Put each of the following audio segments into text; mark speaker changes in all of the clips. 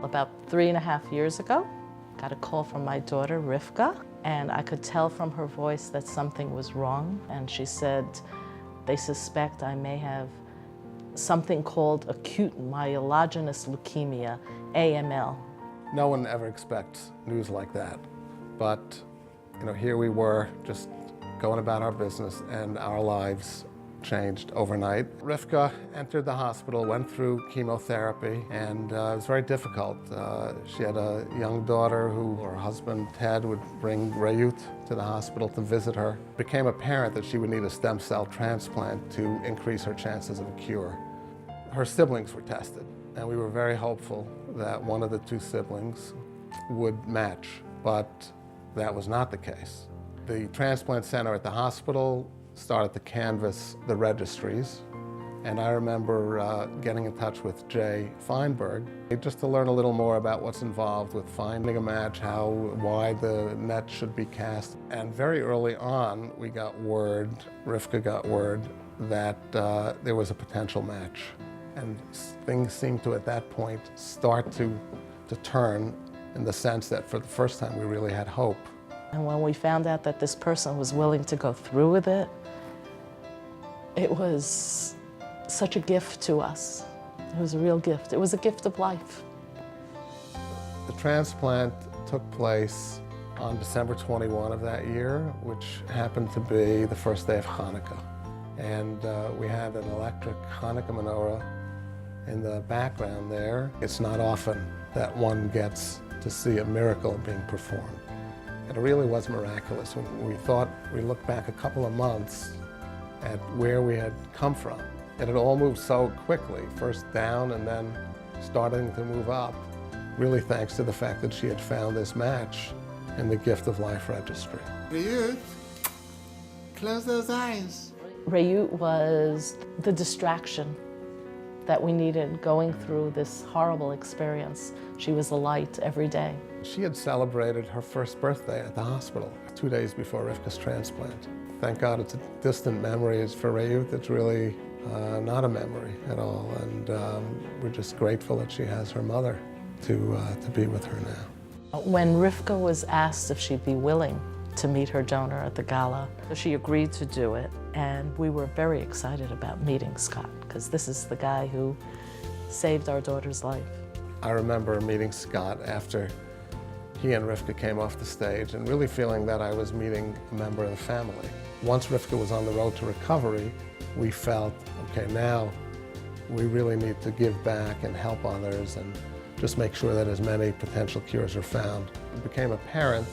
Speaker 1: About 3.5 years ago, got a call from my daughter, Rivka, and I could tell from her voice that something was wrong. And she said, they suspect I may have something called acute myelogenous leukemia, AML.
Speaker 2: No one ever expects news like that. But, here we were just going about our business, and our lives changed overnight. Rivka entered the hospital, went through chemotherapy, and it was very difficult. She had a young daughter who her husband, Ted, would bring Rayut to the hospital to visit her. It became apparent that she would need a stem cell transplant to increase her chances of a cure. Her siblings were tested, and we were very hopeful that one of the two siblings would match, but that was not the case. The transplant center at the hospital started to canvass the registries, and I remember getting in touch with Jay Feinberg just to learn a little more about what's involved with finding a match, how wide the net should be cast. And very early on, we got word, Rivka got word, that there was a potential match. And things seemed to, at that point, start to turn in the sense that for the first time we really had hope.
Speaker 1: And when we found out that this person was willing to go through with it, it was such a gift to us. It was a real gift. It was a gift of life.
Speaker 2: The transplant took place on December 21 of that year, which happened to be the first day of Hanukkah. And we had an electric Hanukkah menorah in the background there. It's not often that one gets to see a miracle being performed. And it really was miraculous. When we looked back a couple of months at where we had come from. And it all moved so quickly, first down and then starting to move up, really thanks to the fact that she had found this match in the Gift of Life registry.
Speaker 3: Rayut, close those eyes.
Speaker 1: Rayut was the distraction that we needed going through this horrible experience. She was a light every day.
Speaker 2: She had celebrated her first birthday at the hospital 2 days before Rivka's transplant. Thank God it's a distant memory. For Rayut, it's really not a memory at all. And we're just grateful that she has her mother to be with her now.
Speaker 1: When Rivka was asked if she'd be willing to meet her donor at the gala, she agreed to do it. And we were very excited about meeting Scott, because this is the guy who saved our daughter's life.
Speaker 2: I remember meeting Scott after he and Rivka came off the stage and really feeling that I was meeting a member of the family. Once Rivka was on the road to recovery, we felt, okay, now we really need to give back and help others and just make sure that as many potential cures are found. It became apparent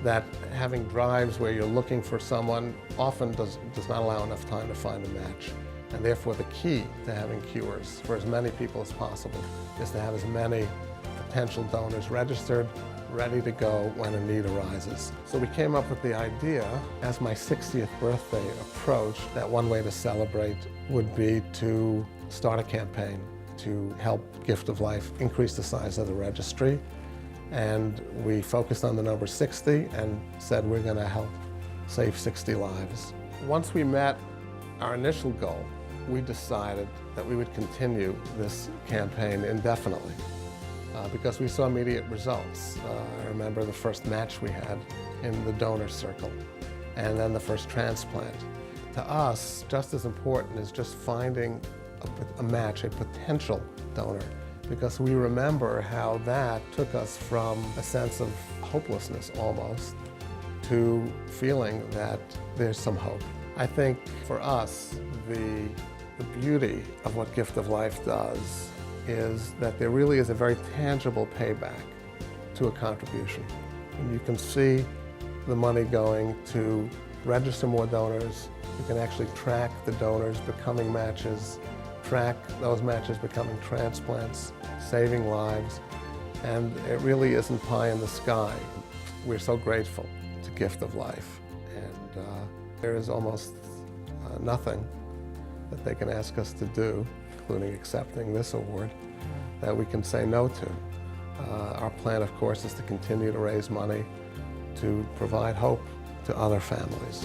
Speaker 2: that having drives where you're looking for someone often does not allow enough time to find a match. And therefore the key to having cures for as many people as possible is to have as many potential donors registered, ready to go when a need arises. So we came up with the idea, as my 60th birthday approached, that one way to celebrate would be to start a campaign to help Gift of Life increase the size of the registry. And we focused on the number 60 and said we're going to help save 60 lives. Once we met our initial goal, we decided that we would continue this campaign indefinitely because we saw immediate results. I remember the first match we had in the donor circle and then the first transplant. To us, just as important is just finding a match, a potential donor, because we remember how that took us from a sense of hopelessness almost to feeling that there's some hope. I think for us, the beauty of what Gift of Life does is that there really is a very tangible payback to a contribution. And you can see the money going to register more donors. You can actually track the donors becoming matches, track those matches becoming transplants, saving lives, and it really isn't pie in the sky. We're so grateful to Gift of Life, and there is almost nothing that they can ask us to do, including accepting this award, that we can say no to. Our plan, of course, is to continue to raise money to provide hope to other families.